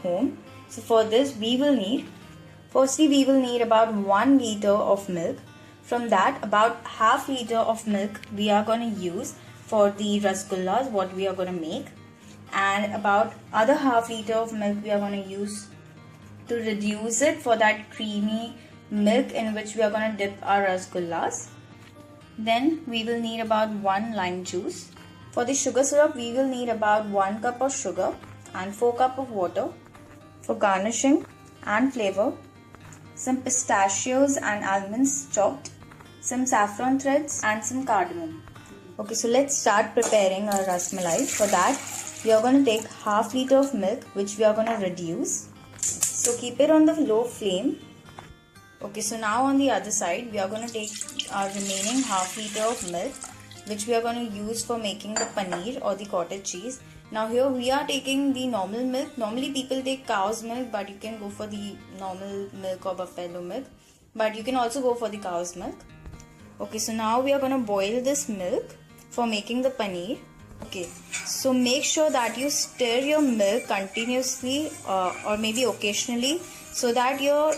home. So for this we will need, firstly we will need about 1 liter of milk. From that, about half liter of milk we are going to use for the rasgullas what we are going to make, and about other half liter of milk we are going to use to reduce it for that creamy milk in which we are going to dip our rasgullas. Then we will need about 1 lime juice. For the sugar syrup we will need about 1 cup of sugar and 4 cup of water. For garnishing and flavor, some pistachios and almonds chopped, some saffron threads and some cardamom. Okay, so let's start preparing our rasmalai. For that we are going to take half liter of milk which we are going to reduce. So keep it on the low flame. Okay, so now on the other side we are going to take our remaining half liter of milk which we are going to use for making the paneer or the cottage cheese. Now here we are taking the normal milk. Normally people take cow's milk, but you can go for the normal milk or buffalo milk, but you can also go for the cow's milk. Okay, so now we are going to boil this milk for making the paneer. Okay, so make sure that you stir your milk continuously or maybe occasionally, so that your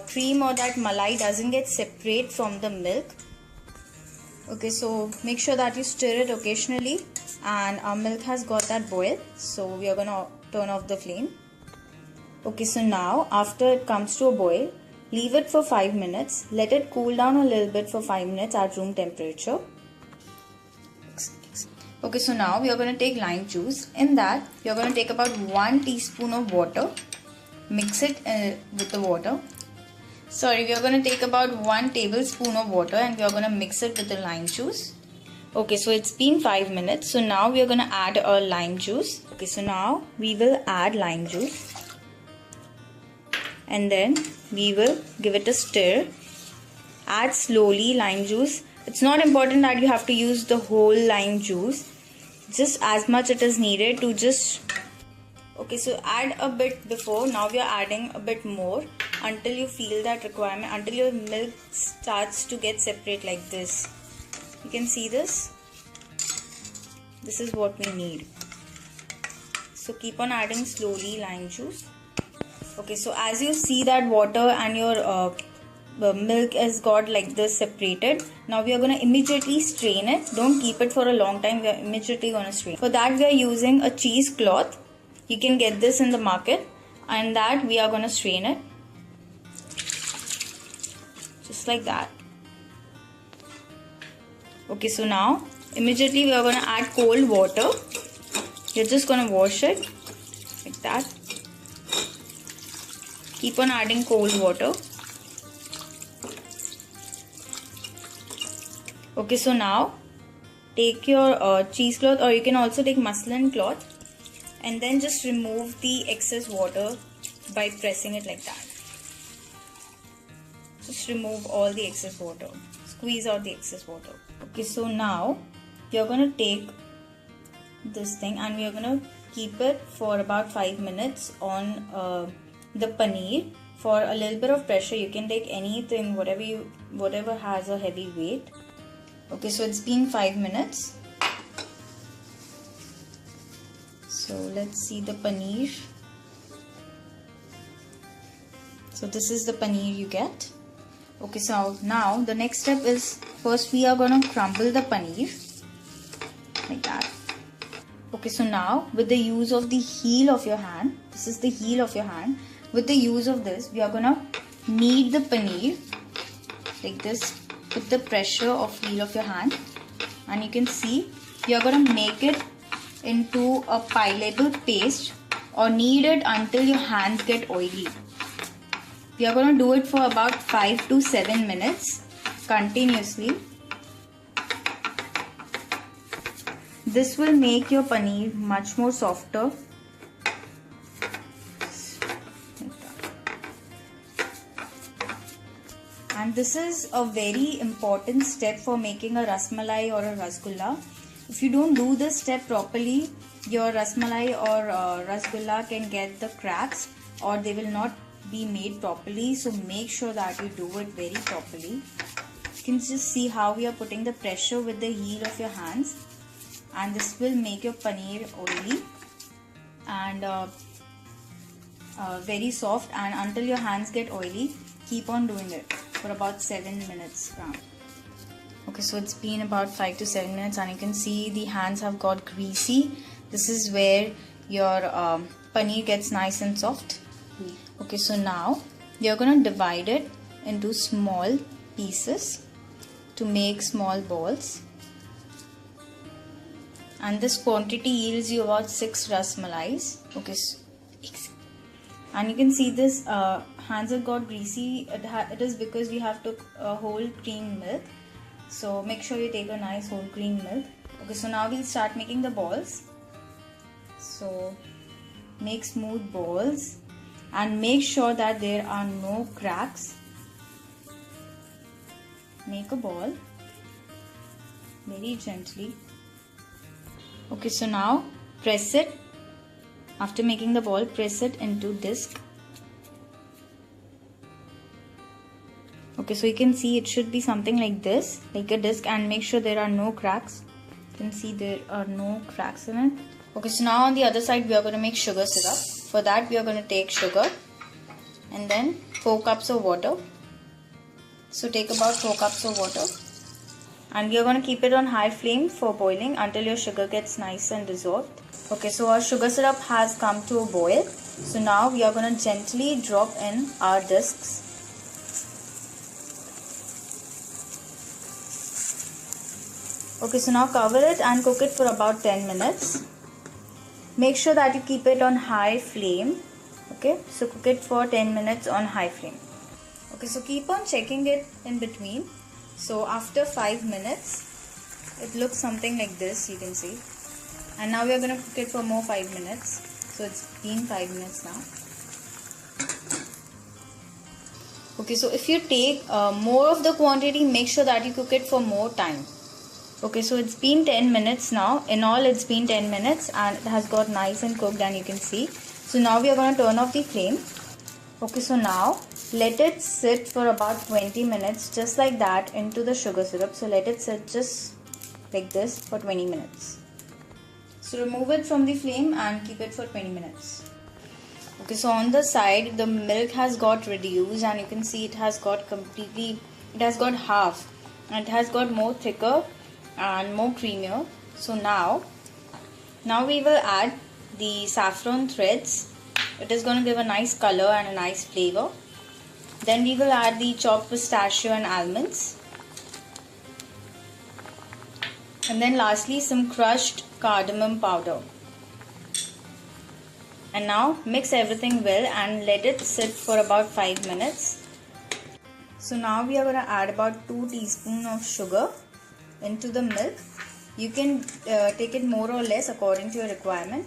cream or that malai doesn't get separate from the milk. Okay, so make sure that you stir it occasionally, and our milk has got that boil, so we are going to turn off the flame. Okay, so now after it comes to a boil, leave it for 5 minutes. Let it cool down a little bit for 5 minutes at room temperature. Okay, so now we are going to take lime juice. In that we are going to take about 1 teaspoon of water. Mix it with the water. We are going to take about 1 tablespoon of water and we are going to mix it with the lime juice. Okay, so it's been 5 minutes. So now we are going to add our lime juice. Okay, so now we will add lime juice. And then we will give it a stir. Add slowly lime juice. It's not important that you have to use the whole lime juice. Just as much it is needed to just... Okay, so add a bit before. Now we are adding a bit more until you feel that requirement, until your milk starts to get separate like this. You can see this. This is what we need. So keep on adding slowly lime juice. Okay, so as you see that water and your milk has got like this separated, now we are going to immediately strain it. Don't keep it for a long time. We are immediately going to strain. For that we are using a cheesecloth. You can get this in the market, and that we are going to strain it just like that. Okay, so now immediately we are going to add cold water. You're just going to wash it like that. Keep on adding cold water. Okay, so now take your cheesecloth, or you can also take muslin cloth, and then just remove the excess water by pressing it like that. Just remove all the excess water. Squeeze out the excess water. Okay, so now you're going to take this thing and we are going to keep it for about 5 minutes on the paneer for a little bit of pressure. You can take anything, whatever has a heavy weight. Okay, so it's been 5 minutes. So let's see the paneer. So this is the paneer you get. Okay, so now the next step is, first we are going to crumble the paneer like that. Okay, so now with the use of the heel of your hand, this is the heel of your hand, with the use of this we are going to knead the paneer like this with the pressure of heel of your hand, and you can see you are going to make it into a pieable paste or knead it until your hands get oily. We are going to do it for about 5 to 7 minutes continuously. This will make your paneer much more softer. And this is a very important step for making a rasmalai or a rasgulla. If you don't do this step properly, your rasmalai or rasgulla can get the cracks, or they will not be made properly. So make sure that you do it very properly. You can just see how we are putting the pressure with the heel of your hands, and this will make your paneer oily. And very soft, and until your hands get oily, keep on doing it for about 7 minutes round. Okay, so it's been about 5 to 7 minutes and you can see the hands have got greasy. This is where your paneer gets nice and soft. Okay, so now you're going to divide it into small pieces to make small balls. And this quantity yields you about 6 ras malais. Okay, and you can see this hands have got greasy. It is because we have took whole cream milk. So make sure you take a nice whole cream milk. Okay, so now we'll start making the balls. So make smooth balls and make sure that there are no cracks. Make a ball very gently. Okay, so now press it. After making the ball, press it into disc. Okay, so you can see it should be something like this, like a disc, and make sure there are no cracks. You can see there are no cracks in it. Okay, so now on the other side we are going to make sugar syrup. For that we are going to take sugar and then 4 cups of water. So take about 4 cups of water. And we are going to keep it on high flame for boiling until your sugar gets nice and dissolved. Okay, so our sugar syrup has come to a boil. So now we are going to gently drop in our discs. Okay, so now cover it and cook it for about 10 minutes. Make sure that you keep it on high flame. Okay, so cook it for 10 minutes on high flame. Okay, so keep on checking it in between. So after 5 minutes, it looks something like this, you can see. And now we are going to cook it for more 5 minutes. So it's been 5 minutes now. Okay, so if you take more of the quantity, make sure that you cook it for more time. Okay, so it's been 10 minutes now. In all, it's been 10 minutes and it has got nice and cooked, and you can see. So now we are going to turn off the flame. Okay, so now let it sit for about 20 minutes just like that into the sugar syrup. So let it sit just like this for 20 minutes. So remove it from the flame and keep it for 20 minutes. Okay, so on the side the milk has got reduced and you can see it has got half, and it has got more thicker and more creamier. So now we will add the saffron threads. It is going to give a nice color and a nice flavor. Then we will add the chopped pistachio and almonds. And then lastly some crushed cardamom powder. And now mix everything well and let it sit for about 5 minutes. So now we are going to add about 2 teaspoons of sugar into the milk. You can take it more or less according to your requirement.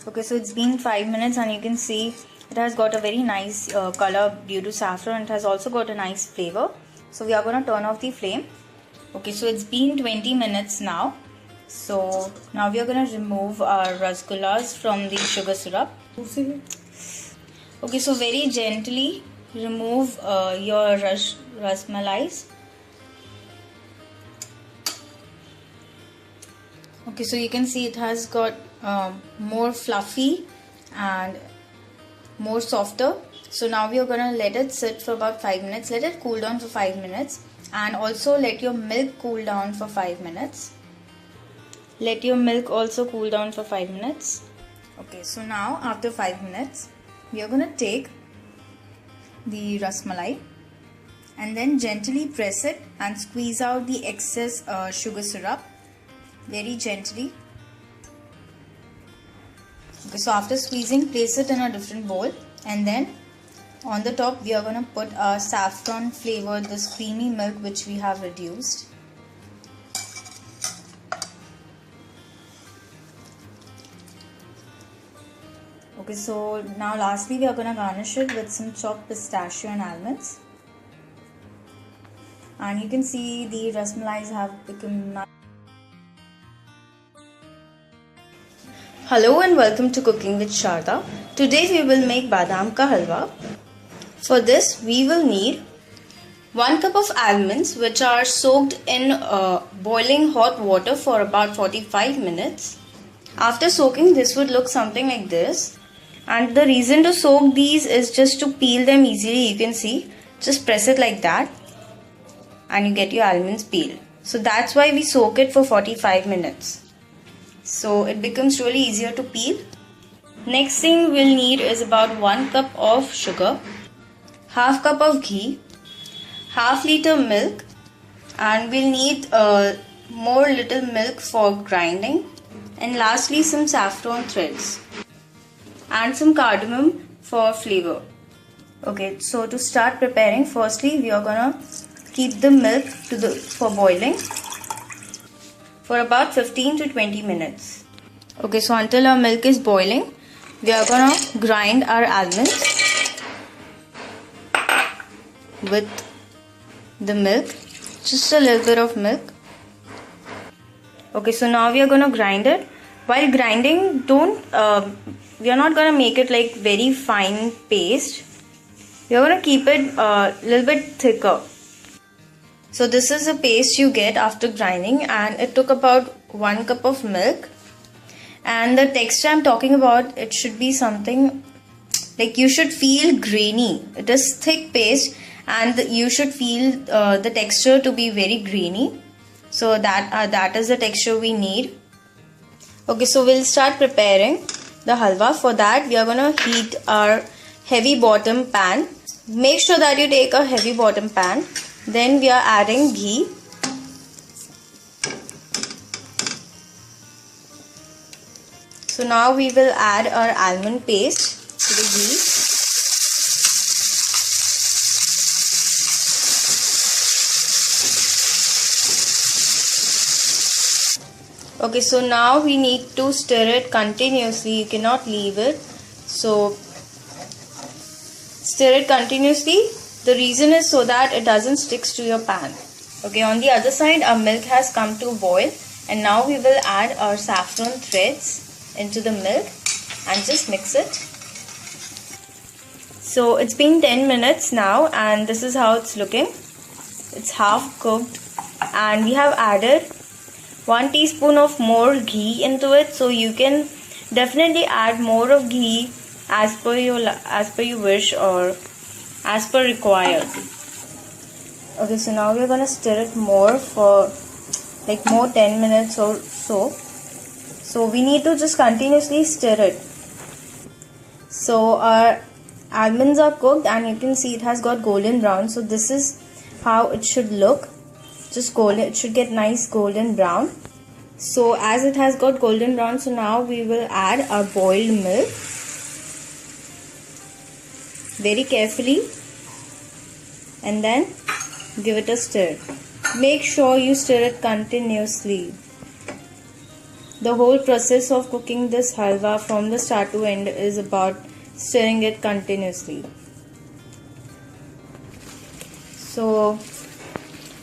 Okay, so it's been 5 minutes and you can see it has got a very nice color due to saffron. It has also got a nice flavor. So we are going to turn off the flame. Okay, so it's been 20 minutes now. So now we are going to remove our rasgullas from the sugar syrup. Okay, so very gently remove your ras malais. Okay, so you can see it has got more fluffy and more softer. So now we are going to let it sit for about 5 minutes. Let it cool down for 5 minutes, and also let your milk cool down for 5 minutes. Let your milk also cool down for 5 minutes. Okay, so now after 5 minutes we are going to take the ras malai and then gently press it and squeeze out the excess sugar syrup very gently. Okay, so after squeezing, place it in a different bowl, and then on the top we are going to put our saffron flavored this creamy milk which we have reduced. Okay, so now lastly we are going to garnish it with some chopped pistachio and almonds. And you can see the ras malais have become nice. Hello and welcome to Cooking with Sharda. Today we will make badam ka halwa. For this we will need 1 cup of almonds which are soaked in boiling hot water for about 45 minutes. After soaking, this would look something like this. And the reason to soak these is just to peel them easily. You can see, just press it like that and you get your almonds peeled. So that's why we soak it for 45 minutes. So it becomes really easier to peel. Next thing we'll need is about 1 cup of sugar, half cup of ghee, half liter milk, and we'll need more little milk for grinding, and lastly some saffron threads and some cardamom for flavor. Okay, so to start preparing, firstly we are gonna keep the milk for boiling for about 15 to 20 minutes. Okay, so until our milk is boiling, we are gonna grind our almonds with the milk, just a little bit of milk. Okay, so now we are gonna grind it. While grinding, we are not gonna make it like very fine paste. We are gonna keep it a little bit thicker. So this is the paste you get after grinding, and it took about 1 cup of milk. And the texture I'm talking about, it should be something like you should feel grainy. It is thick paste and you should feel the texture to be very grainy. So that is the texture we need. Okay, so we'll start preparing the halwa. For that, we are going to heat our heavy bottom pan. Make sure that you take a heavy bottom pan. Then we are adding ghee. So now we will add our almond paste to the ghee. Okay, so now we need to stir it continuously. You cannot leave it. So stir it continuously. The reason is so that it doesn't stick to your pan. Okay, on the other side, our milk has come to boil, and now we will add our saffron threads into the milk and just mix it. So it's been 10 minutes now, and this is how it's looking. It's half cooked, and we have added 1 teaspoon of more ghee into it. So you can definitely add more of ghee as per your wish or as per required. Okay, so now we're gonna stir it more for like more 10 minutes or so. So we need to just continuously stir it. So our almonds are cooked, and you can see it has got golden brown. So this is how it should look. Just golden, it should get nice golden brown. So as it has got golden brown, so now we will add our boiled milk very carefully and then give it a stir. Make sure you stir it continuously. The whole process of cooking this halwa from the start to end is about stirring it continuously. So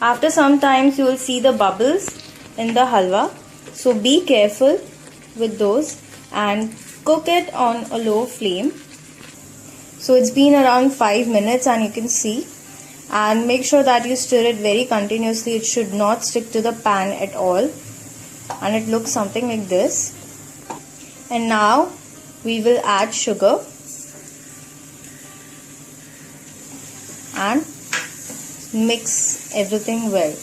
after some time you will see the bubbles in the halwa. So be careful with those and cook it on a low flame. So it's been around 5 minutes, and you can see, and make sure that you stir it very continuously. It should not stick to the pan at all, and it looks something like this. And now we will add sugar and mix everything well.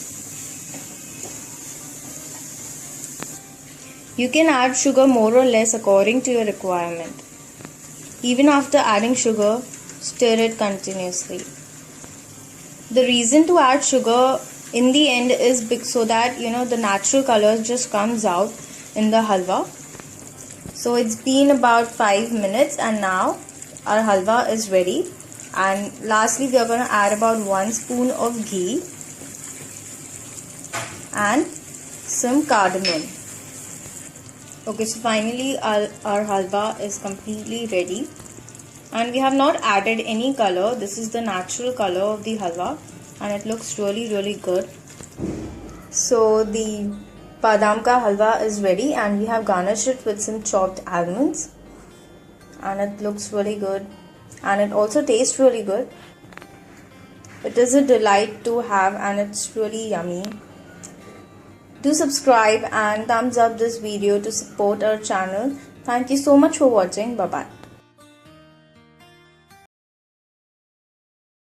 You can add sugar more or less according to your requirement. Even after adding sugar, stir it continuously. The reason to add sugar in the end is so that the natural color just comes out in the halwa. So it's been about 5 minutes, and now our halwa is ready. And lastly, we are going to add about 1 spoon of ghee and some cardamom. Okay, so finally our halwa is completely ready, and we have not added any color. This is the natural color of the halwa, and it looks really good. So the badam ka halwa is ready, and we have garnished it with some chopped almonds, and it looks really good, and it also tastes really good. It is a delight to have, and it's really yummy. Do subscribe and thumbs up this video to support our channel. Thank you so much for watching. Bye bye.